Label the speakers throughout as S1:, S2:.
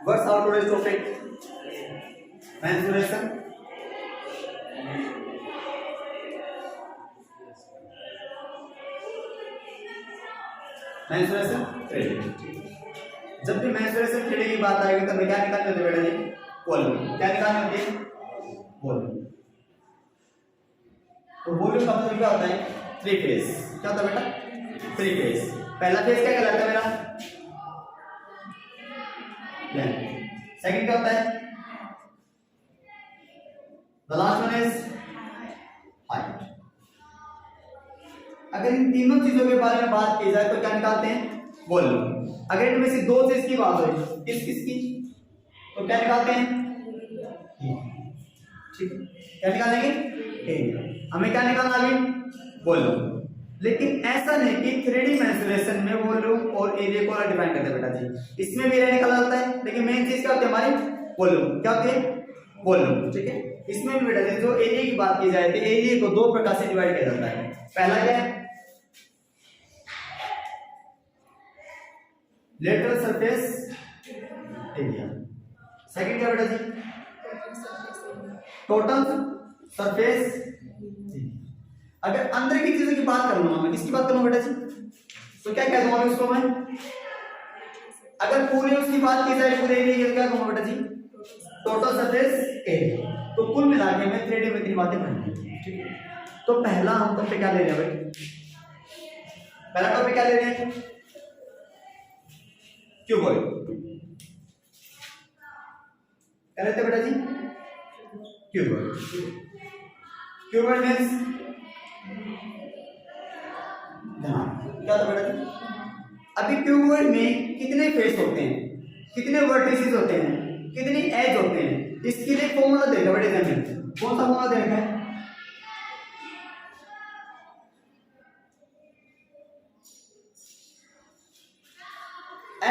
S1: What's our today's topic? Mensuration. Mensuration threading. जब भी mensuration threading की बात आएगी तब क्या निकालनी होती है बेटा जी? वॉल्यूम. क्या निकालनी होती है? वॉल्यूम. तो वॉल्यूम का मतलब क्या होता है? Three phase. क्या होता है बेटा? Three phase. पहला फेज क्या कहलाता है मेरा? लेंथ. सेकंड क्या होता है? The last one is height. अगर इन तीनों चीजों के बारे में बात की जाए तो क्या निकालते हैं? वॉल्यूम. अगर इनमें से दो चीज की बात हो, किस किसकी, तो क्या निकालते हैं? ठीक है, क्या निकालेंगे? एरिया. हमें क्या निकालना अभी? वॉल्यूम. लेकिन ऐसा नहीं कि 3D मेंसुरेशन में वॉल्यूम और एरिया को डिफाइन करते हैं बेटा जी. इसमें भी एरिया निकाला जाता है, लेकिन मेन चीज क्या होती है हमारी? वॉल्यूम. क्या होती है? वॉल्यूम. ठीक है. इसमें भी बेटा जी जो एरिया की बात की जाए तो एरिया को दो प्रकार से डिवाइड किया जाता है. पहला क्या है? Lateral surface area. सेकंड क्या बेटा जी? Total surface. अगर अंदर की चीजों की बात करूंगा मैं, किसकी बात करूंगा बेटा जी? तो क्या कह दूंगा उसको मैं? अगर पूरे उसकी बात की जाए पूरे एरिया की तो क्या कहूंगा बेटा जी? Total surface area. तो कुल मिला के मैं 3D में तीन बातें पढ़नी है. ठीक है. तो पहला हम टॉपिक क्या ले रहे हैं भाई? पहला टॉपिक क्या ले रहे हैं? क्यूबॉइड. क्या लेते हैं बेटा जी? क्यूबॉइड. क्यूबॉइड मींस क्या था बेटा जी? अभी क्यूबॉइड में कितने फेस होते हैं, कितने वर्टिसेस होते हैं, कितनी एज होते हैं, इसके लिए फॉर्मूला देगा बेटे एग्जाम. कौन सा फॉर्मूला देगा?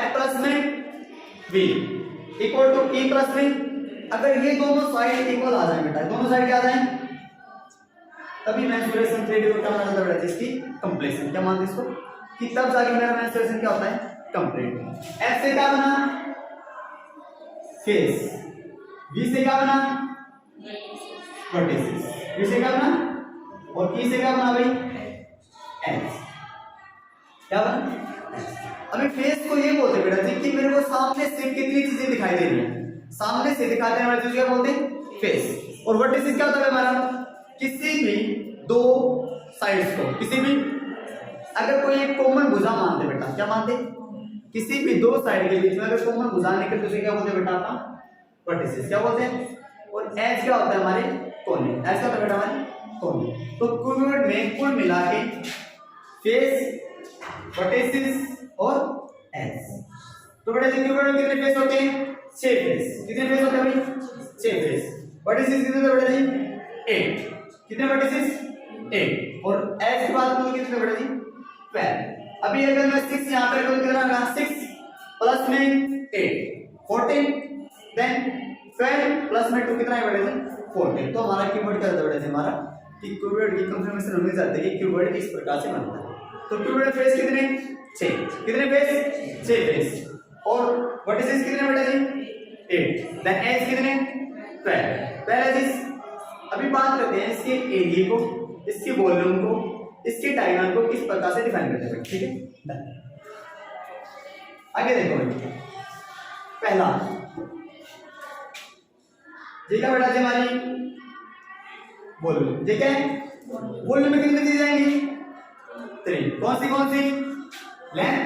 S1: F प्लस में V equal to E plus में. अगर ये दोनों साइड इक्वल आ जाए बेटा, दोनों साइड क्या आ जाए, तभी मेंसुरेशन 3D को क्या माना जाता है बेटा? इसकी कंप्लीशन. क्या मानते हैं इसको? कि तब जाके मेरा मेंसुरेशन क्या होता है? कंप्लीट. F से क्या बना? फेस. V से क्या बना? वर्टिसेस. V से क्या बना? और E से क्या बना भाई? एज. क्या बना? अभी फेस को ये बोलते हैं बेटा जी कि मेरे को सामने से कितनी चीजें दिखाई दे रही हैं, सामने से दिखाई देने वाली चीज क्या बोलते हैं? फेस. और वर्टिसेस क्या होता है हमारा? किसी भी दो साइड्स को, किसी भी अगर कोई एक कॉमन भुजा मानते बेटा, क्या मानते? किसी भी दो साइड के बीच में अगर कॉमन भुजा निकले तो उसे क्या बोलते हैं बेटा? अपना वर्टिसेस. क्या बोलते हैं? और एज क्या होता है हमारे? कोने. एज क्या होता है बेटा हमारे? कोने. तो क्यूबॉइड में कुल मिला के फेस, वर्टिसेस और एज. तो बेटा क्यूबॉइड में कितने फेस होते हैं? 6 फेस. कितने फेस होते हैं भाई? 6 फेस. वर्टिसेस कितने होते हैं बेटा जी? 8. कितने वर्टिसेस? 8. और एज की बात करूं कितने बेटा जी? 12. अभी अगर मैं 6 यहां पे रखूं कितना आएगा? 6 प्लस में 8 14. देन 12 प्लस में 2 कितना है बेटा जी? 14. तो हमारा क्यूबॉइड क्या होता है बेटा जी? हमारा कि क्यूबॉइड की कंफर्मेशन होनी चाहिए कि क्यूबॉइड इस प्रकार से बनता है. तो क्यूबॉइड फेस कितने? 6. कितने फेस? 6 फेस. और वर्टिसेस कितने बेटा जी? 8. देन एज कितने? 12. पहले अभी बात करते हैं इसके एरिया को, इसके वॉल्यूम को, इसके डायमीटर को किस प्रकार से डिफाइन करते हैं. ठीक है. आगे देखो भाई. पहला जी क्या बेटा जी? हमारी वॉल्यूम. ठीक है. वॉल्यूम में कितनी चीजें आएंगी? 3. कौन सी? लेंथ,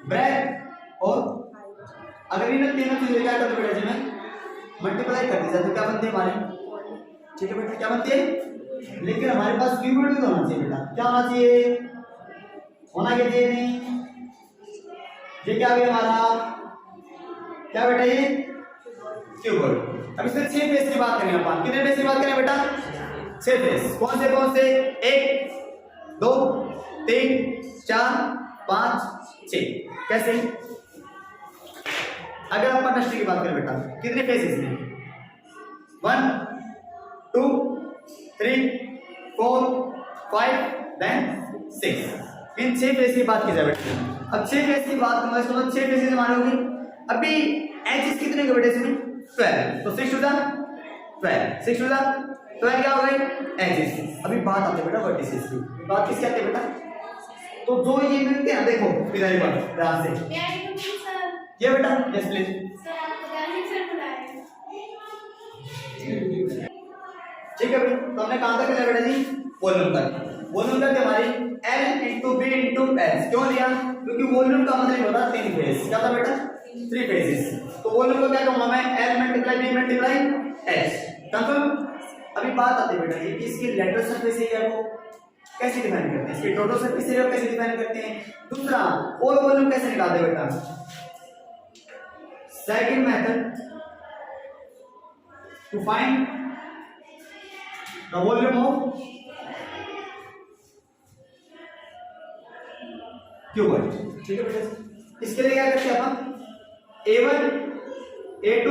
S1: ब्रेथ और अगर इन तीनों चीजों क्या करते बेटा जी? मैं मल्टीप्लाई कर दी जाए तो क्या बनती है हमारी? ठीक है बेटा. क्या बनती है? लेकिन हमारे पास क्यूबॉइड भी होना चाहिए बेटा. क्या होना चाहिए? होना क्या चाहिए? नहीं. ये क्या है हमारा? क्या बेटा? ये क्यूबॉइड. अब इसमें 6 फेस की बात करेंगे अपन. कितने फेस की बात करें बेटा? 6 फेस. कौन से? 1 2 3 4 5 6. कैसे? अगर हम पार्टनरशिप की बात करें बेटा, कितने फेस इसमें? 1 2 3 4 5 देन 6. इन 6 फेस की बात की जाए बेटा. अब 6 फेस की बात मैं समझ 6 फेसेस हमारे होंगे. अभी एच कितने के बेटे इसमें 12, तो 6 टू द 12, 6 टू द 12 क्या हो गई एच। अभी बात आती है बेटा वर्टिसेस की, बात किसकी आती है बेटा, तो जो ये मिलते हैं देखो इधर पर ध्यान से ये बेटा यस प्लीज ठीक है भाई। तो हमने कहां तक लिया बेटा जी वॉल्यूम तक। वॉल्यूम तक हमारी L into B into S क्यों लिया, क्योंकि वॉल्यूम का मतलब होता है 3 फेज, क्या था बेटा 3 फेजेस। तो वॉल्यूम को क्या कहूंगा मैं L multiply B multiply H, confirm. अभी बात आती है बेटा जी कि इसकी लेटरल सरफेस एरिया को कैसे डिफाइन करते हैं, इसकी टोटल सरफेस एरिया कैसे डिफाइन करते हैं, दूसरा और वॉल्यूम कैसे निकालते हैं बेटा। Second method to find the volume of cuboid, ठीक है बेटा। इसके लिए क्या करते हैं अपन A1 A2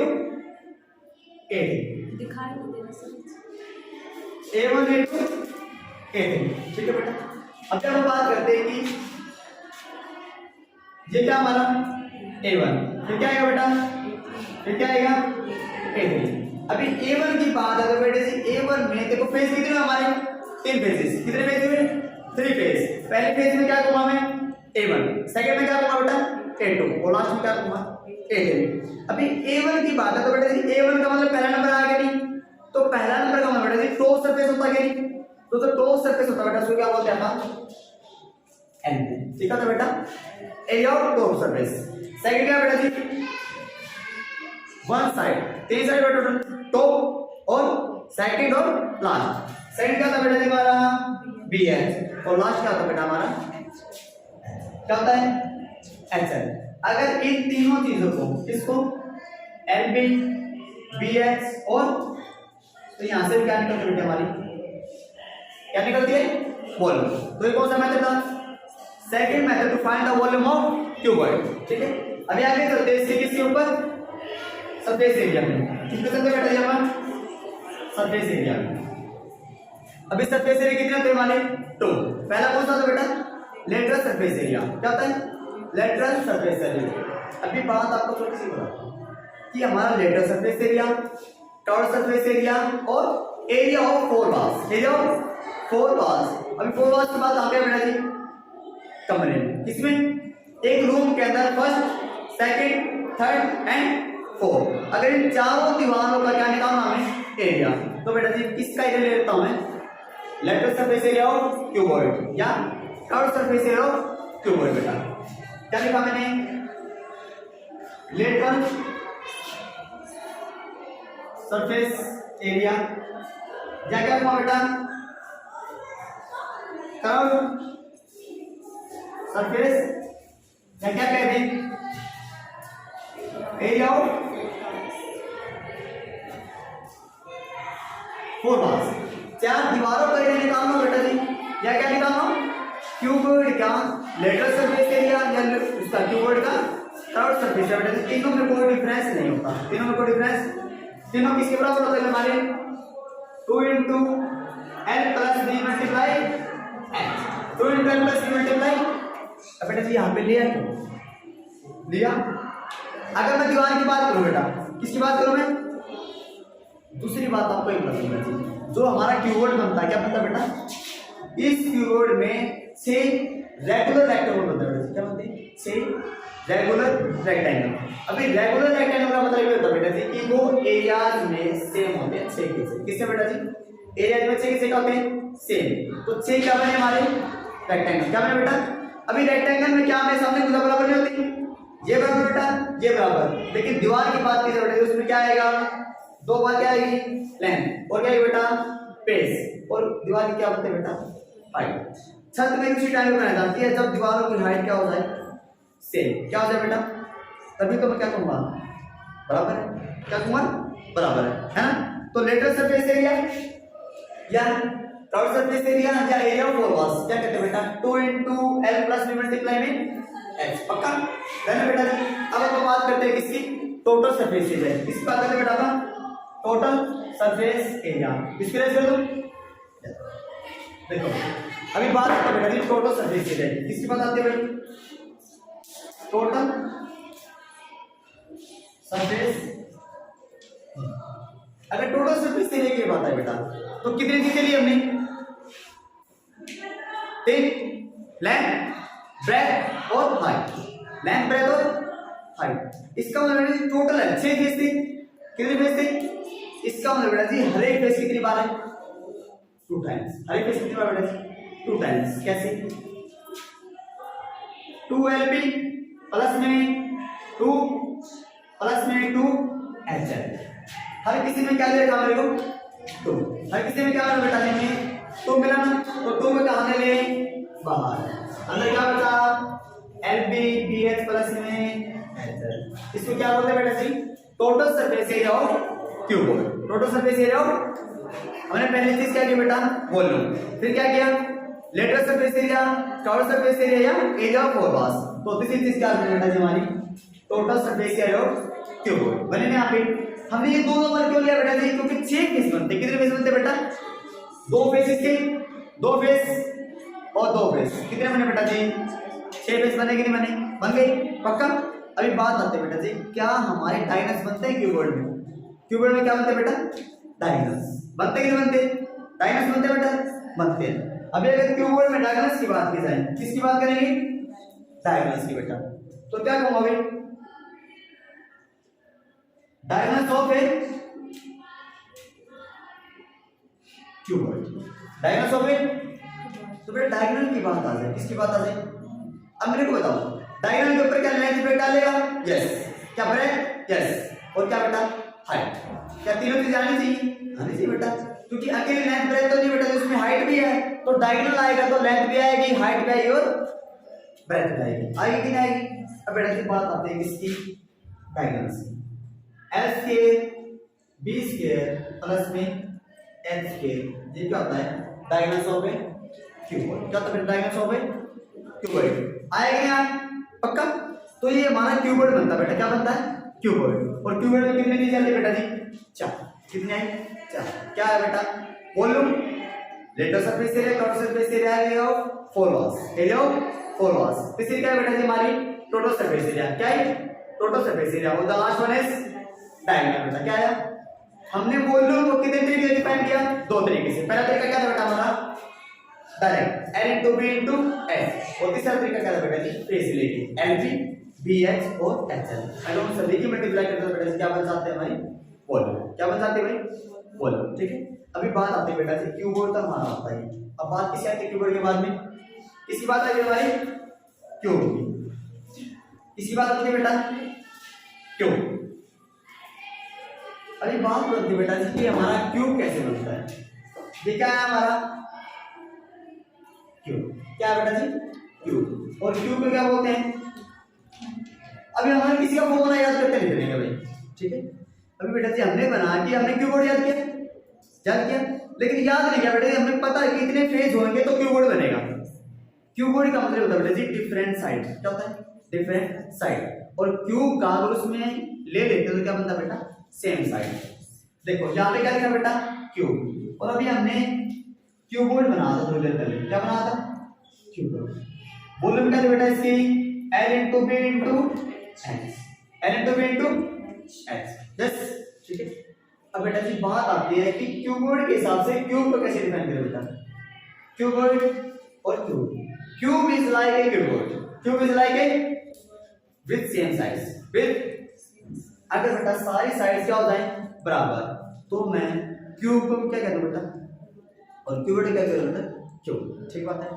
S1: A3
S2: दिखाई नहीं दे रहा सर,
S1: A1 A2 A3, ठीक है बेटा। अब जब हम बात करते हैं कि ये क्या हमारा A1, फिर क्या आएगा बेटा, फिर क्या आएगा A3। अभी A1 की बात अगर बेटे जी A1 में देखो फेज कितने हमारे 3 फेजेस, कितने फेज हुए 3 फेज। पहले फेज में क्या कहूंगा मैं A1, सेकंड में क्या कहूंगा बेटा A2 और लास्ट में क्या कहूंगा A3। अभी A1 की बात है तो बेटा जी A1 का मतलब पहला नंबर आ गया नहीं, तो पहला नंबर का मतलब बेटा जी टॉप सरफेस होता क्या नहीं, तो टॉप सरफेस होता बेटा उसको क्या बोलते हैं अपन L, ठीक है बेटा area of top surface. Second क्या बेटा जी वन साइड, 3 साइड बेटा टोटल टॉप और सेकंड और लास्ट। सेकंड क्या था बेटा जी हमारा BH और लास्ट क्या था बेटा हमारा क्या होता है HL। अगर इन तीनों चीजों को इसको LB BH और तो यहां से क्या निकलती है बेटा हमारी क्या निकलती है वॉल्यूम। तो ये कौन सा मेथड था second method to find the volume of cuboid, ठीक है। अभी आगे चलते हैं किसके ऊपर सरफेस एरिया में, किसके चलते बेटा ये अपन सरफेस एरिया। अभी सरफेस एरिया कितने होते हैं हमारे 2। पहला कौन सा था बेटा लेटरल सरफेस एरिया, क्या होता है लेटरल सरफेस एरिया। अभी बात आपको छोटी सी बताता हूं कि हमारा lateral surface area, total surface area और area of 4 walls, area of 4 walls. अभी 4 वॉल्स की बात आ गया बेटा जी कमरे में, किसमें एक रूम के अंदर फर्स्ट सेकंड थर्ड एंड 4। अगर इन चारों दीवारों का क्या निकालना हमें एरिया, तो बेटा जी किसका एरिया ले लेता हूं मैं lateral surface area of cuboid या total surface area of cuboid. बेटा क्या लिखा मैंने लेटरल सरफेस एरिया या क्या लिखा बेटा कर्व सरफेस या क्या कहते हैं एरिया ऑफ 4 वॉल्स। 4 दीवारों का एरिया निकालना बेटा जी या क्या निकालना क्यूबॉइड का लेटरल सरफेस एरिया या उसका क्यूबॉइड का टॉर्स सरफेस एरिया। तीनों में कोई डिफरेंस नहीं होता, तीनों में कोई डिफरेंस, तीनों किसके बराबर होते हैं हमारे 2 into L plus B multiply H, 2 into L plus B multiply. अब बेटा जी यहाँ पे लिया क्यों लिया। अगर मैं दीवार की बात करूं बेटा किसकी बात करूं मैं, दूसरी बात आपको एक बताऊंगा जी जो हमारा क्यूबॉइड बनता है क्या बनता है बेटा, इस क्यूबॉइड में 6 रेगुलर रेक्टेंगल बनता है। क्या बनते हैं 6 रेगुलर रेक्टेंगल। अभी रेगुलर रेक्टेंगल का मतलब ये होता है बेटा जी कि वो एरियाज में सेम होते हैं 6 के 6। किससे बेटा जी एरियाज में 6 के 6 क्या होते हैं सेम। तो 6 क्या बने हमारे रेक्टेंगल, क्या बने बेटा। अभी रेक्टेंगल में क्या हमें सामने भुजा बराबर नहीं होती, ये बराबर बेटा ये बराबर, लेकिन दीवार की बात की जाए बेटा उसमें क्या आएगा 2 बार क्या आएगी लेंथ और क्या आएगी बेटा पेस, और दीवार की क्या होती है बेटा हाइट। छत में उसी टाइम बनाई जाती है जब दीवारों की हाइट क्या हो जाए सेम, क्या हो जाए बेटा, तभी तो मैं क्या कहूंगा बराबर है, क्या कहूंगा बराबर है ना। तो लेटरल सरफेस एरिया या टॉर्स सरफेस एरिया या एरिया ऑफ 4 वॉल्स क्या कहते हैं बेटा 2 into L plus B multiply में H, पक्का है बेटा जी। अब हम बात करते हैं किसकी टोटल सरफेस एरिया, किसकी बात करते हैं बेटा अपन टोटल सरफेस एरिया। किसके लिए कर दो देखो अभी बात करते हैं बेटा टोटल सरफेस एरिया, किसकी बात आती है भाई टोटल सरफेस। अगर टोटल सरफेस एरिया की बात है बेटा तो कितनी चीजें ली हमने? 3, लेंथ, ब्रेथ और हाइट। लेंथ, ब्रेथ और हाइट। इसका मतलब टोटल है 6 फेस थे। कितने फेस थे? इसका मतलब बेटा जी हर एक फेस कितनी बार है? 2 टाइम्स। हर एक फेस कितनी बार बेटा जी? 2 टाइम्स। कैसे? 2LB प्लस में 2 प्लस में 2 HL। हर किसी में क्या ले रखा मेरे को? 2। हर किसी में क्या मिला बेटा जी? 2 मिला ना, तो 2 में कहां ले बाहर। अंदर क्या बचा? LB BH प्लस में HL। इसको क्या बोलते हैं बेटा जी? Total surface area of cuboid. Total surface area of, हमने पहले चीज क्या की बेटा? वॉल्यूम। फिर क्या किया? Lateral surface area, cover surface area या एरिया ऑफ फोरवास। तो तीसरी चीज क्या है बेटा जी हमारी? Total surface area of cuboid. बने ना यहाँ पे? हमने ये 2 नंबर क्यों लिया बेटा जी? क्योंकि 6 फेस बनते। कितने फेस बनते बेटा? 2 फेस इसके, 2 फेस और 2 फेस। कितने बने बेटा जी? 6 फेस बने कि नहीं बने? बन गए पक्का। अभी बात आते है बेटा जी, क्या हमारे डायगोनल्स बनते हैं क्यूबॉइड में? क्यूबॉइड में क्या बनते हैं बेटा? डायगोनल्स बनते कि नहीं बनते? डायगोनल्स बनते बेटा? बनते हैं। अभी अगर क्यूबॉइड में डायगोनल्स की बात की जाए, किसकी बात करेंगे? डायगोनल्स की बेटा। तो क्या कहूंगा भाई? Diagonals of a cuboid. Diagonals of a, तो बेटा डायगोनल की बात आ जाए, किसकी बात आ जाए? अब मेरे को बताओ, डायगोनल के ऊपर क्या लेंथ ब्रेथ डालेगा? यस। क्या ब्रेथ? यस। और क्या बेटा? हाइट। क्या तीनों चीजें आनी चाहिए? आनी चाहिए बेटा, क्योंकि अकेले लेंथ ब्रेथ तो नहीं बेटा, उसमें हाइट भी है। तो डायगोनल आएगा तो लेंथ भी आएगी, हाइट भी आएगी और ब्रेथ भी आएगी। आएगी कि नहीं आएगी? अब बेटा की बात आते हैं किसकी? डायगोनल्स की। L square B square plus में H स्क्वायर, ये क्या होता है? Diagonals of a cuboid. क्या होता है डायगोनल्स ऑफ ए क्यूबॉइड? आएगा यहाँ पक्का। तो ये हमारा क्यूबॉइड बनता है बेटा। क्या बनता है? क्यूबॉइड। और क्यूबॉइड में कितनी चीजें आती है बेटा जी? 4। कितनी आई? 4। क्या है बेटा? Volume, lateral surface area, cover surface area, area of four walls, area of four walls. तीसरी क्या है बेटा जी हमारी? Total surface area. क्या है? Total surface area. और the last one is diagonal बेटा। क्या है? हमने वॉल्यूम को कितने तरीके से डिफाइन किया? 2 तरीके से। पहला तरीका क्या था बेटा हमारा? Direct L into B into S। और तीसरा तरीका क्या था बेटा जी? फेस लेके LB BH और HL। अगर हम सभी की मल्टीप्लाई करते हैं बेटा क्या बन जाते हैं हमारी? वॉल्यूम। क्या बन जाते हैं भाई? वॉल्यूम। ठीक है। अभी बात आती है बेटा जी क्यूबॉइड तक हमारा आता है। अब बात किसी आती है क्यूबॉइड के बाद में? किसकी बात आई हमारी? क्यूब की। किसकी बात आती है बेटा? क्यूब। अभी बात करते हैं बेटा जी कि हमारा क्यूब कैसे बनता है। ये क्या है हमारा? क्यूब। क्या है बेटा जी? क्यूब। और क्यूब को क्या बोलते हैं? अभी हमारे किसी का फॉर्मूला याद करते नहीं चलेंगे भाई। ठीक है। अभी बेटा जी हमने बना कि हमने क्यूबॉइड याद किया, लेकिन याद नहीं किया बेटा जी। हमें पता है कि इतने फेस होंगे तो क्यूबॉइड बनेगा। क्यूबॉइड का मतलब होता है बेटा जी डिफरेंट साइड। क्या होता है? Different side. और क्यूब का अगर उसमें ले लेते तो क्या बनता बेटा? Same side. देखो यहाँ पे क्या लिखा बेटा? क्यूब। और अभी हमने क्यूबॉइड बना था थोड़ी देर पहले। क्या बना था? क्यूबॉइड। वॉल्यूम क्या था बेटा इसकी? L into B into H। L into B into H। Yes. ठीक है। अब बेटा जी बात आती है कि क्यूबॉइड के हिसाब से क्यूब को कैसे डिफाइन करें बेटा? क्यूबॉइड और cube. Cube is like a cuboid. Cube is like a with same size. With, अगर बेटा सारी साइड्स क्या हो जाए? बराबर, तो मैं क्यूब को क्या कहता हूं बेटा? और क्यूबॉइड क्या कहता हूं बेटा? क्यूब। ठीक बात है।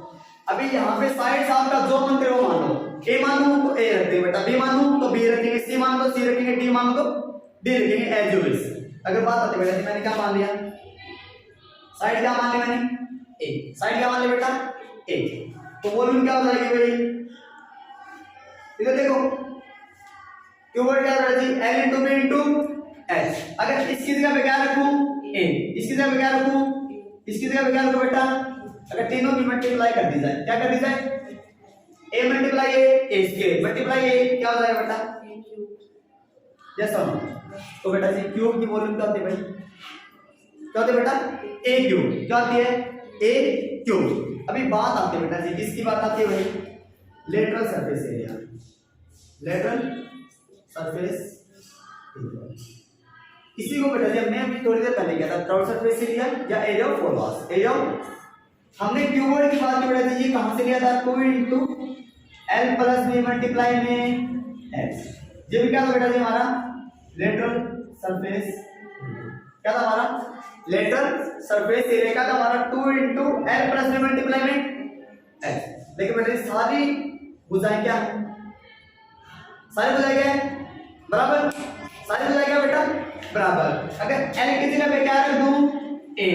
S1: अभी यहाँ पे साइड्स आपका जो मन करे वो मान लो। A मान लो तो A रखेंगे बेटा, B मान लो तो B रखेंगे, C मान लो C रखेंगे, D मान लो तो D रखेंगे, एज यू विश। अगर बात आती है बेटा मैंने क्या मान लिया? साइड क्या मान लिया मैंने? A। साइड क्या मान लिया बेटा? A। तो वॉल्यूम क्या हो जाएगी भाई? इधर देखो क्यूबॉइड क्या है जी? L into B into H। अगर इसकी जगह पे क्या रखूं? A। इसकी जगह पे क्या रखूं? इसकी जगह पे क्या रखूं बेटा? अगर तीनों की मल्टीप्लाई कर दी जाए, क्या कर दी जाए? A multiply A square multiply A, क्या हो जाएगा बेटा? यस और नो? तो बेटा जी क्यूब की वॉल्यूम क्या होती है भाई? क्या होती है बेटा? A cube. क्या होती है? A cube. अभी बात आती है बेटा जी किसकी बात आती है भाई? Lateral surface area. Lateral surface इसी को बेटा जी हमने अभी थोड़ी देर पहले किया था, टोटल सरफेस एरिया या area of four walls. Area हमने क्यूबॉइड की बात की बेटा जी, ये कहां से लिया था, 2 * L + B मल्टीप्लाई में H। ये भी क्या था बेटा जी हमारा लेटरल सरफेस, क्या था हमारा लेटरल सरफेस एरिया, क्या था हमारा 2 * L + B मल्टीप्लाई में H। लेकिन बेटा सारी भुजाएं क्या है, सारी भुजाएं क्या है बराबर, सारी भुजाएं क्या बेटा बराबर। अगर L की जगह पे क्या रख दूं A,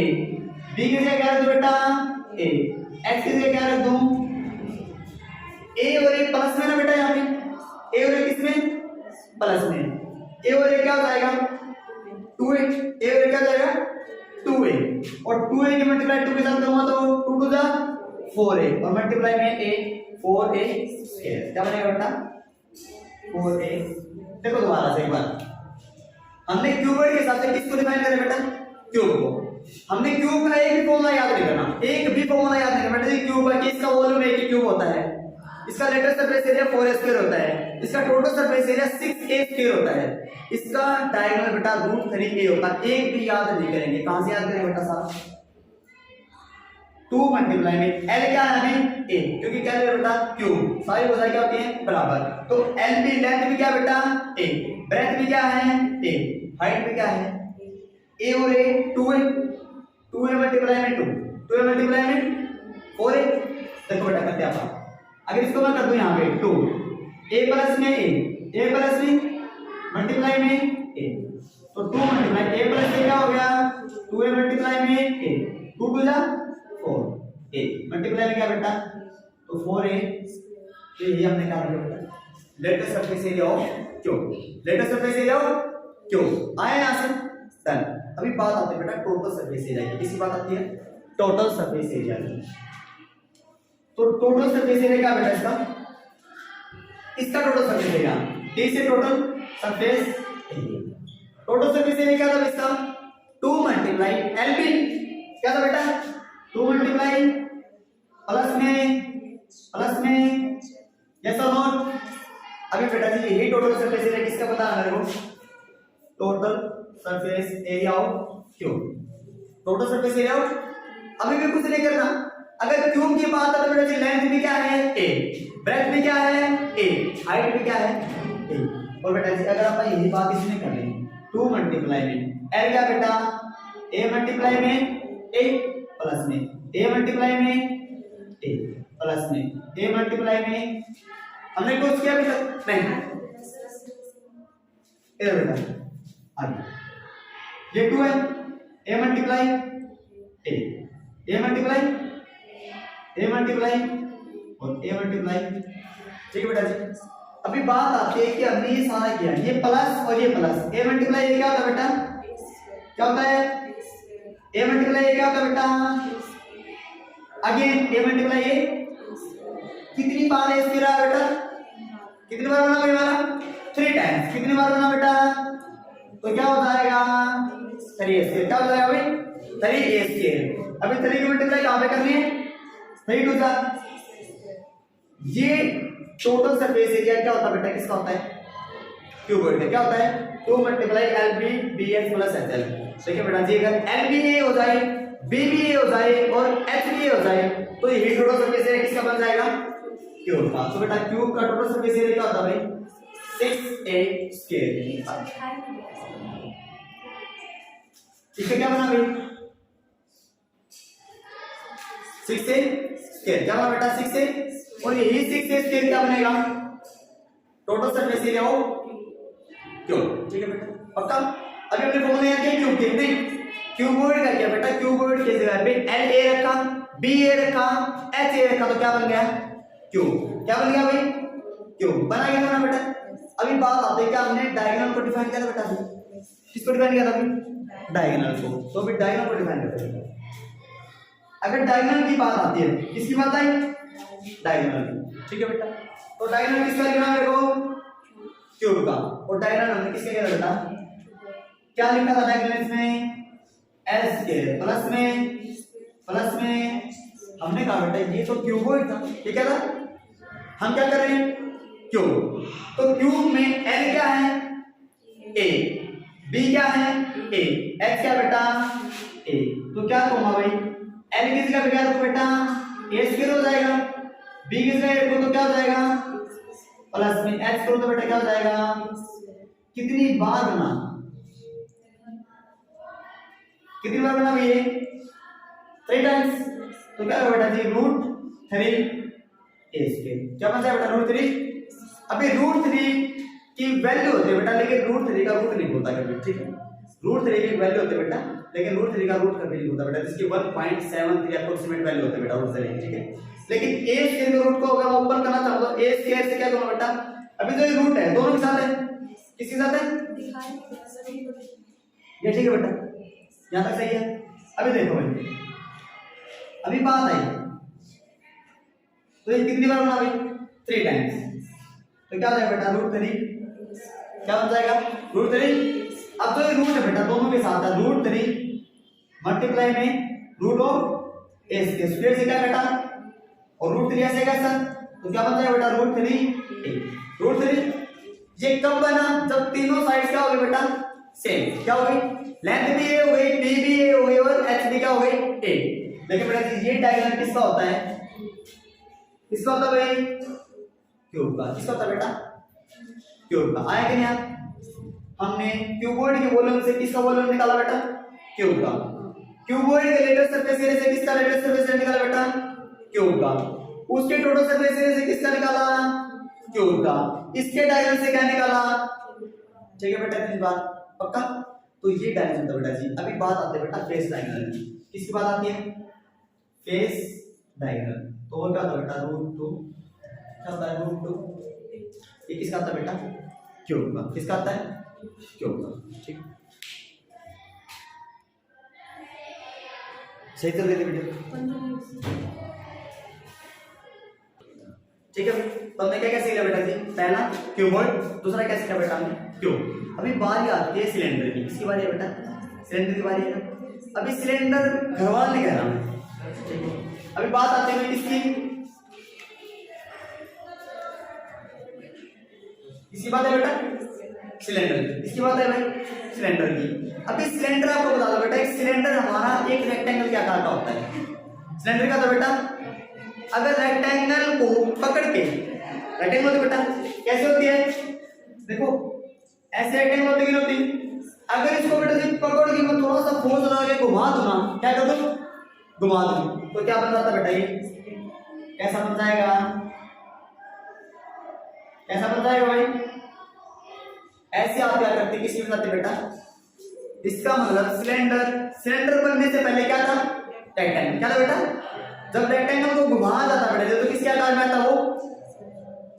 S1: B की जगह क्या रख दूं बेटा A, H की जगह क्या रख दूं A और A प्लस में ना बेटा, यहाँ पे A और A किसमें प्लस में, A और A क्या हो जाएगा 2A, A और A क्या हो जाएगा 2A, और 2A की मल्टीप्लाई 2 के साथ करूंगा तो 2 * 2 = 4A और मल्टीप्लाई में A 4A स्क्वायर, क्या बनेगा बेटा 4A। देखो दोबारा से एक बार, हमने क्यूबॉइड के हिसाब से किसको डिफाइन करें बेटा, क्यूब को। हमने क्यूब का एक भी फॉर्मूला याद नहीं करना, एक भी फॉर्मूला याद नहीं करना बेटा जी। क्यूब का इसका वॉल्यूम एक ही क्यूब होता है, इसका लेटरल सरफेस एरिया 4A² होता है, इसका टोटल सरफेस एरिया 6A² होता है, इसका डायगोनल बेटा √3A होता है। एक भी याद नहीं करेंगे, कहां से याद करेंगे बेटा साहब 2 मल्टीप्लाई में L क्या है हमें A, क्योंकि क्या है बेटा क्यूब, सारी भुजाएं क्या होती हैं बराबर, तो L भी लेंथ भी क्या बेटा A, ब्रेथ भी क्या है A, हाइट भी क्या है A और A 2A, 2A मल्टीप्लाई में 2, 2A मल्टीप्लाई में 4A। देखो बेटा करते हैं आप, अगर इसको मैं कर दूं यहाँ पे 2 A प्लस में A प्लस में मल्टीप्लाई में A, तो 2 मल्टीप्लाई A प्लस A क्या हो गया 2A मल्टीप्लाई में A, 2 * 2 = 4A मल्टीप्लाई में क्या बेटा तो 4A। तो ये हमने क्या किया बेटा lateral surface area of cube, lateral surface area of cube आया यहां से डन। अभी बात आती है बेटा टोटल सरफेस एरिया की, किसी बात आती है टोटल सरफेस एरिया की। तो टोटल सरफेस एरिया क्या बेटा इसका टोटल सरफेस एरिया D से total surface area, total surface area क्या था इसका 2 * LB, क्या था बेटा 2 मल्टीप्लाई प्लस में यस और नॉट। अभी बेटा जी यही टोटल सरफेस एरिया किसका पता है मेरे को, total surface area of cube, total surface area of. अभी भी कुछ नहीं करना, अगर क्यूब की बात है तो बेटा जी लेंथ भी क्या है A, ब्रेथ भी क्या है A, हाइट भी क्या है A। और बेटा जी अगर अपन यही बात इसमें कर लें 2 मल्टीप्लाई में L क्या बेटा A मल्टीप्लाई में A प्लस में A मल्टीप्लाई में A प्लस में A मल्टीप्लाई में, हमने कुछ किया भी नहीं ए बेटा आगे ये 2 है A मल्टीप्लाई A मल्टीप्लाई और A मल्टीप्लाई, ठीक है बेटा जी। अभी बात आती है कि हमने ये सारा किया, ये प्लस और ये प्लस, A मल्टीप्लाई ये क्या होता है बेटा क्या होता है A मल्टीप्लाई ये क्या होता है बेटा अगेन A मल्टीप्लाई ये कितनी बार है इसके रहा बेटा, कितनी बार बना भाई हमारा 3 टाइम्स, कितनी बार बना बेटा तो क्या हो जाएगा 3A², क्या हो जाएगा भाई 3A²। अभी 3 की मल्टीप्लाई कहां पे करनी है 3 * 2 = ये टोटल सरफेस एरिया क्या होता है बेटा किसका होता है क्यूबॉइड का, क्या होता है 2 * LB BH + HL। देखिए बेटा जी अगर LB A हो जाए B भी A हो जाए और H भी A हो जाए तो ये टोटल सरफेस एरिया किसका बन जाएगा क्यूब का। तो बेटा क्यूब का टोटल सरफेस एरिया क्या होता है भाई 6A²। इसका क्या बना भाई 6A², क्या बना बेटा 6A, और यही 6A² क्या बनेगा total surface area of cube, ठीक है बेटा पक्का। अभी हमने फॉर्मूला याद किया क्यूब के, नहीं क्यूबॉइड का क्या बेटा, क्यूबॉइड की जगह पे LA रखा BA रखा HA रखा तो क्या बन गया क्यूब, क्या बन गया भाई क्यूब बना गया ना बेटा। अभी बात आती है क्या हमने डायगोनल को डिफाइन किया था बेटा, किसको डिफाइन किया था अभी डायगोनल को, तो अभी डायगोनल को डिफाइन करते हैं। अगर डायगोनल की बात आती है किसकी बात आई डायगोनल की, ठीक है बेटा। तो डायगोनल किसका लिखना है मेरे को क्यूब का, और डायगोनल हमने किसके लिया बेटा क्या लिखा था डायगोनल इसमें S² प्लस में हमने कहा बेटा ये तो क्यूबॉइड था, ये क्या था हम क्या कर रहे हैं क्यूब, तो क्यूब में L क्या है ए, बी क्या है ए, एक्स क्या बेटा ए, तो क्या कहूंगा भाई एन किस का बगैर को बेटा ए स्क्वायर हो जाएगा, बी किस का को तो क्या हो जाएगा प्लस में एक्स करो तो बेटा क्या हो जाएगा, कितनी बार बना, कितनी बार बना ये 3 टाइम्स, तो क्या होगा बेटा जी रूट 3 ए स्क्वायर, क्या बन जाएगा बेटा रूट 3। अभी रूट 3 की वैल्यू होती है बेटा, लेकिन रूट 3 का रूट नहीं होता कभी, ठीक है, रूट 3 की वैल्यू होती है बेटा, लेकिन रूट 3 का रूट कभी नहीं होता बेटा, जिसकी 1.73 अप्रोक्सीमेट वैल्यू होती है बेटा रूट 3, ठीक है। लेकिन ए स्क्वायर के रूट को अगर मैं ऊपर करना चाहूं तो ए स्क्वायर से क्या करूंगा बेटा, अभी तो ये रूट है दोनों के साथ है, किसके साथ है ये, ठीक है बेटा, यहां तक सही है। अभी देखो भाई, अभी बात आई तो ये कितनी बार बना भाई 3 टाइम्स, तो क्या हो जाएगा बेटा रूट 3, क्या बन जाएगा रूट 3। अब तो ये रूट है बेटा दोनों के साथ है, रूट 3 मल्टीप्लाई में रूट ऑफ ए स्क्वायर से क्या बेटा, और रूट 3 ऐसे कैसा, तो क्या बन जाएगा बेटा रूट 3 रूट 3। ये कब बना, जब तीनों साइड क्या हो गई बेटा सेम, क्या हो गई लेंथ भी ए हो गई, बी भी ए हो गई और एच भी क्या हो गई ए। लेकिन बेटा ये डायगोनल किसका होता है, किसका होता है भाई क्यूब का, किसका होता है बेटा क्यूब का। आया कि नहीं यार, हमने क्यूबॉइड के वॉल्यूम से किसका वॉल्यूम निकाला बेटा क्यूब का, क्यूबॉइड के लेटेस्ट सरफेस एरिया से किसका लेटेस्ट सरफेस एरिया निकाला बेटा क्यूब का, उसके टोटल सरफेस एरिया से किसका निकाला क्यूब का, इसके डायगोनल से क्या निकाला, ठीक है बेटा इतनी बात पक्का। तो ये डायगोनल था बेटा जी। अभी बात आती है बेटा फेस डायगोनल की, किसकी बात आती है फेस डायगोनल, तो वो क्या था बेटा √2, क्या होता है √2, ये किसका आता है बेटा क्यूब का, किसका आता है क्यूब का, ठीक सही चल रही थी वीडियो, ठीक है। तो हमने क्या क्या सीखा बेटा जी, पहला क्यूबॉइड, दूसरा क्या सीखा बेटा हमने क्यूब। अभी बारी आती है सिलेंडर की, किसकी बारी है बेटा सिलेंडर की बारी है ना। अभी सिलेंडर घरवाला नहीं कह रहा मैं, अभी बात आती है किसकी, किसकी बात है बेटा सिलेंडर की, किसकी बात है भाई सिलेंडर की। अभी सिलेंडर आपको बता दो बेटा, एक सिलेंडर हमारा एक रेक्टेंगल के आकार का होता है, सिलेंडर का था बेटा, अगर रेक्टेंगल को पकड़ के, रेक्टेंगल तो बेटा कैसे होती है देखो ऐसे रेक्टेंगल होती है होती, अगर इसको बेटा जी पकड़ के मैं थोड़ा सा फोर्स लगा के घुमा दूं ना, क्या कर दूं घुमा दूं, तो क्या बन जाता बेटा ये कैसा बन जाएगा, कैसा बन जाएगा भाई ऐसे आप क्या करते किसकी बनाते बेटा, इसका मतलब सिलेंडर, सिलेंडर बनने से पहले क्या था रेक्टेंगल, क्या था बेटा, जब रेक्टेंगल को घुमाया जाता बेटा तो किसके आकार में आता वो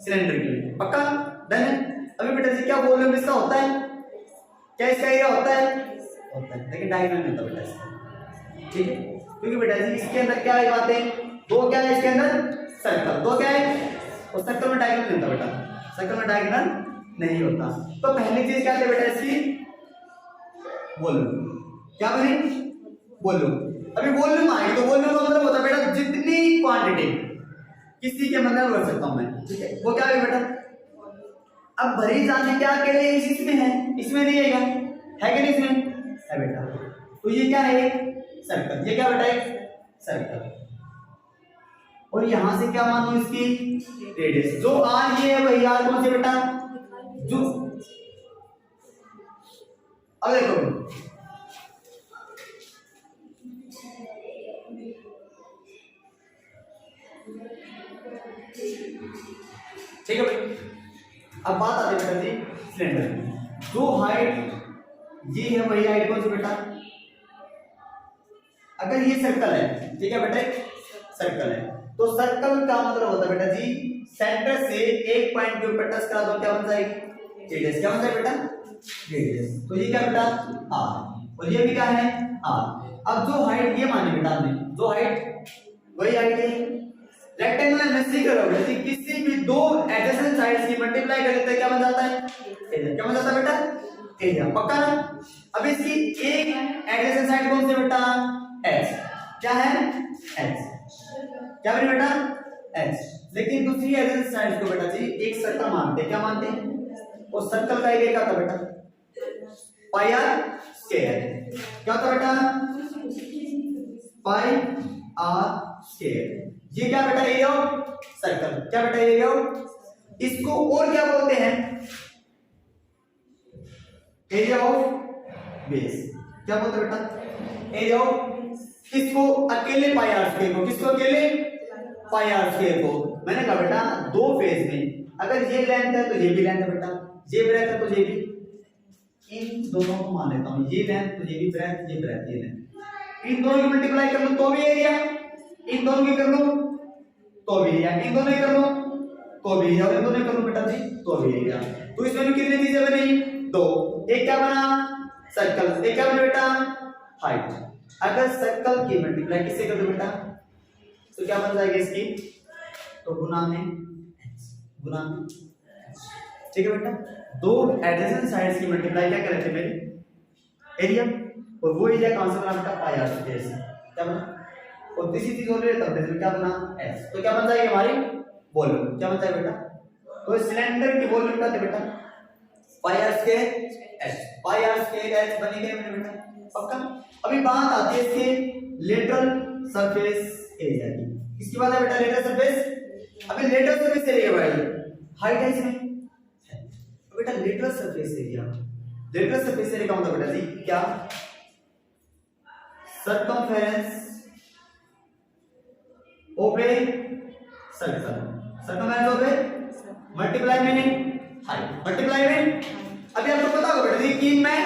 S1: सिलेंडर की, पक्का डन। अभी बेटा जी क्या वॉल्यूम इसका होता है, क्या इसका एरिया होता है लेकिन डायगोनल नहीं होता बेटा इसका, ठीक है, क्योंकि बेटा जी इसके अंदर क्या है बातें, दो क्या है इसके अंदर सर्कल, दो क्या है और सर्कल में डायगोनल नहीं होता बेटा, सर्कल में डायगोनल नहीं होता। तो पहली चीज क्या है बेटा इसकी वॉल्यूम, क्या बनी वॉल्यूम। अभी वॉल्यूम आई तो वॉल्यूम का मतलब होता है बेटा जितनी क्वांटिटी किसी के मतलब भर सकता हूं मैं, ठीक है, वो क्या है बेटा, अब भरी जाने क्या अकेले इसमें है, इसमें नहीं है कि नहीं, इसमें है बेटा, तो ये क्या है सर्कल, ये क्या बेटा एक सर्कल, और यहां से क्या मानो इसकी रेडियस, जो आर ये है वही आर कौन से बेटा जो, अब देखो ठीक है भाई। अब बात आती है बेटा जी सिलेंडर की, जो हाइट ये है वही हाइट कौन सी बेटा, अगर ये सर्कल है ठीक है बेटा सर्कल है, तो सर्कल का मतलब होता है बेटा जी सेंटर से एक पॉइंट के ऊपर टच करा दो क्या बन जाएगी रेडियस, क्या बन जाएगा बेटा रेडियस, तो ये क्या बेटा आर और ये भी क्या है आर। अब जो हाइट ये मानी बेटा हमने, जो हाइट वही हाइट है, रेक्टेंगुलर में सी करो बेटा किसी भी दो एडजेसेंट साइड्स की मल्टीप्लाई कर लेते हैं क्या बन जाता है एरिया, क्या बन जाता है बेटा एरिया, पक्का ना। अब इसकी एक एडजेसेंट साइड कौन सी बेटा एच, क्या है एच, क्या बने बेटा एच, लेकिन दूसरी एडजेसेंट साइड्स को बेटा जी एक सर्कल मानते हैं, क्या मानते हैं, और सर्कल का एरिया क्या था बेटा पाई आर स्क्वायर। क्या होता बेटा? Pi are square. ये क्या बेटा? Area of circle. क्या बेटा? एरिया ऑफ, इसको और क्या बोलते हैं? Area of base. क्या बोलते हैं बेटा? एरिया ऑफ, किसको? अकेले पाई आर स्क्वायर को। किसको? अकेले पाई आर स्क्वायर को। मैंने कहा बेटा दो फेज में अगर ये लेंथ है तो ये भी लेंथ है बेटा, ये ब्रेथ है तो ये भी, इन दोनों को मान लेता हूं, ये लेंथ तो ये भी ब्रेथ, ये ब्रेथ, ये लेंथ, इन दोनों की मल्टीप्लाई कर लूं तो भी एरिया, इन दोनों की कर लूं तो भी एरिया, इन दोनों की कर लूं तो भी एरिया, और इन दोनों की कर लूं बेटा जी तो भी एरिया। तो इसमें भी कितनी चीजें बनी? दो। एक क्या बना? सर्कल। एक क्या बना बेटा? हाइट। अगर सर्कल की मल्टीप्लाई किससे कर दो बेटा तो क्या बन जाएगा इसकी? तो गुना में गुना में, ठीक है बेटा। दो एडजेसेंट साइड्स की मल्टीप्लाई क्या कर रहे थे मेरी? एरिया। और वो एरिया कौन सा बना बेटा? पाई आर स्क्वायर से। क्या बना? और तीसरी चीज और तब क्या बना? एस। तो क्या बन जाएगी हमारी? वॉल्यूम। क्या बन जाएगा बेटा? तो सिलेंडर की वॉल्यूम क्या है बेटा? Pi are square H. Pi are square H बनेगा मेरे बेटा, पक्का। अभी बात आती है इसके लेटरल सरफेस एरिया की। किसकी बात है बेटा? Lateral surface. अभी लेटरल सरफेस एरिया भाई हाइट है इसमें, तो बेटा lateral surface area, lateral surface area का मतलब बेटा जी क्या? Circumference of a circle. Circumference of A multiply में हाइट, मल्टीप्लाई में। अभी आपको पता होगा बेटा जी कि मैं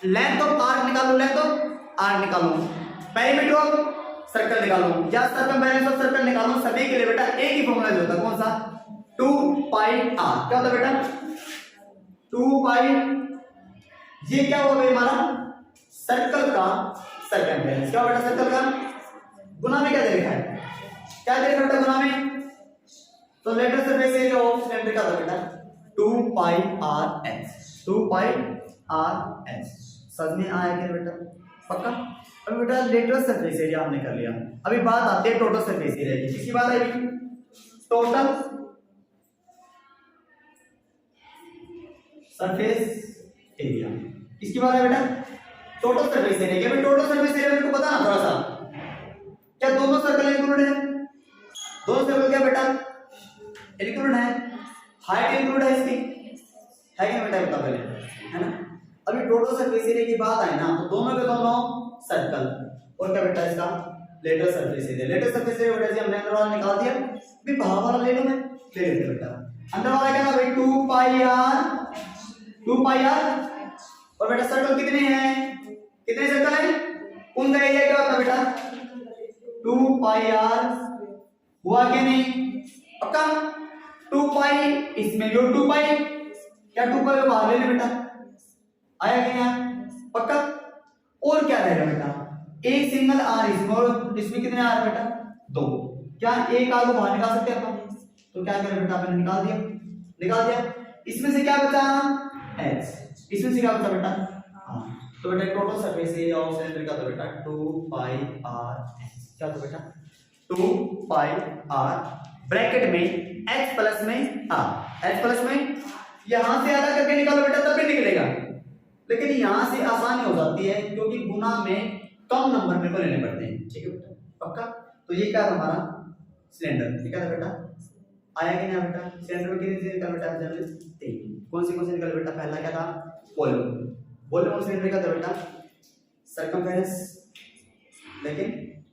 S1: लेंथ ऑफ आर्क निकालूं, लेंथ ऑफ आर्क निकालूं, पेरीमीटर ऑफ सर्कल निकालूं या सर्कमफेरेंस ऑफ सर्कल निकालूं, सभी के लिए बेटा एक ही फॉर्मूला जो होता है, कौन सा? 2 पाई आर। क्या होता है बेटा? 2 पाई। ये क्या होगा हमारा? सर्कल का सर्कमफेरेंस। क्या बेटा? सर्कल का गुना में क्या दे रखा है? क्या दे रखा है गुना में? तो lateral surface area of cylinder का था बेटा 2 पाई आर एच। 2 पाई आर एच समझ में आया क्या बेटा? पक्का। अब बेटा लेटरल सरफेस एरिया हमने कर लिया। अभी बात आती है टोटल सरफेस एरिया की। किसकी बात है अभी? Total surface area. किसकी बात है बेटा? टोटल सरफेस एरिया की। अभी टोटल सरफेस एरिया मेरे को पता ना थोड़ा सा, क्या दोनों सर्कल इंक्लूड है? दोनों सर्कल क्या बेटा इंक्लूड है? हाइट इंक्लूड है इसकी, है क्या बेटा? बता पहले, है ना। अभी टोटल सरफेस एरिया की बात आई ना तो दोनों के दोनों सर्कल, और क्या बेटा इसका? Lateral surface area. Lateral surface area बेटा जी हमने अंदर वाला निकाल दिया, भी बाहर वाला ले लो, मैं ले लेते बेटा। अंदर वाला क्या था भाई? 2 पाई आर, 2 पाई आर। और बेटा सर्कल कितने हैं? कितने सर्कल हैं? उनका एरिया क्या होता है बेटा? 2 पाई आर। हुआ कि नहीं? पक्का। 2 पाई इसमें भी 2 पाई, क्या 2 पाई बाहर ले ले बेटा, आया कि नहीं? पक्का। और क्या रहेगा बेटा? एक सिंगल आर इसमें, और इसमें कितने आर बेटा? 2। क्या एक आर को बाहर निकाल सकते हैं अपन? तो क्या करें बेटा? आपने निकाल दिया, निकाल दिया। इसमें से क्या बचा? एच। इसमें से क्या बचा बेटा? हाँ। तो बेटा total surface area of cylinder का तो बेटा 2 पाई आर एच। क्या था बेटा? 2 पाई आर ब्रैकेट में h प्लस में आर, h प्लस में यहां से आधा करके निकालो बेटा तब भी निकलेगा, लेकिन यहां से आसानी हो जाती है क्योंकि गुना में कम नंबर मेरे को लेने पड़ते हैं। ठीक है बेटा, पक्का। तो ये क्या था हमारा सिलेंडर, ठीक है बेटा, आया कि नहीं बेटा? सिलेंडर में कितनी चीजें निकल बेटा? जनरली 3। कौन सी निकल बेटा? पहला क्या था? वॉल्यूम। वॉल्यूम सिलेंडर का था बेटा सर्कमफेरेंस, लेकिन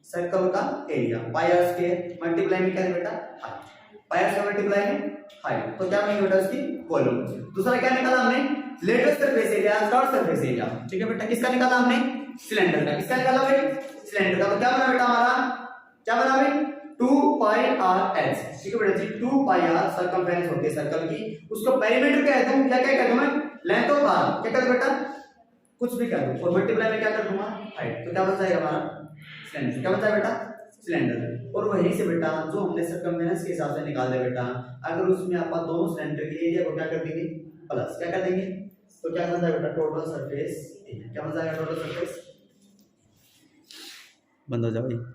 S1: सर्कल का area pi are square multiply में क्या है बेटा? Height. Pi are square multiply में हाइट, तो क्या बनेगा बेटा उसकी? वॉल्यूम। दूसरा क्या निकाला हमने? Lateral surface area, third surface area. ठीक है बेटा, किसका निकाला हमने? सिलेंडर का। किसका निकाला भाई? सिलेंडर का। तो क्या बना बेटा हमारा? क्या बना भाई? 2 पाई आर एच। ठीक है बेटा जी, 2 पाई आर सर्कमफेरेंस होती है सर्कल की, उसको पेरीमीटर कह दूं, क्या क्या कह दूं मैं? Length of R. क्या कर दूं बेटा? कुछ भी कह दूं, और मल्टीप्लाई में क्या कर दूंगा? हाइट। तो क्या बन जाएगा हमारा? सिलेंडर। क्या बचा बेटा? सिलेंडर। और वहीं से बेटा जो हमने सर्कमफेरेंस के हिसाब से निकाल दिया बेटा, अगर उसमें आप दोनों सिलेंडर के एरिया को क्या कर देंगे? प्लस। क्या कर देंगे? तो क्या बन जाएगा बेटा? Total surface area. क्या बन जाएगा? Total surface. बंद हो जाओ।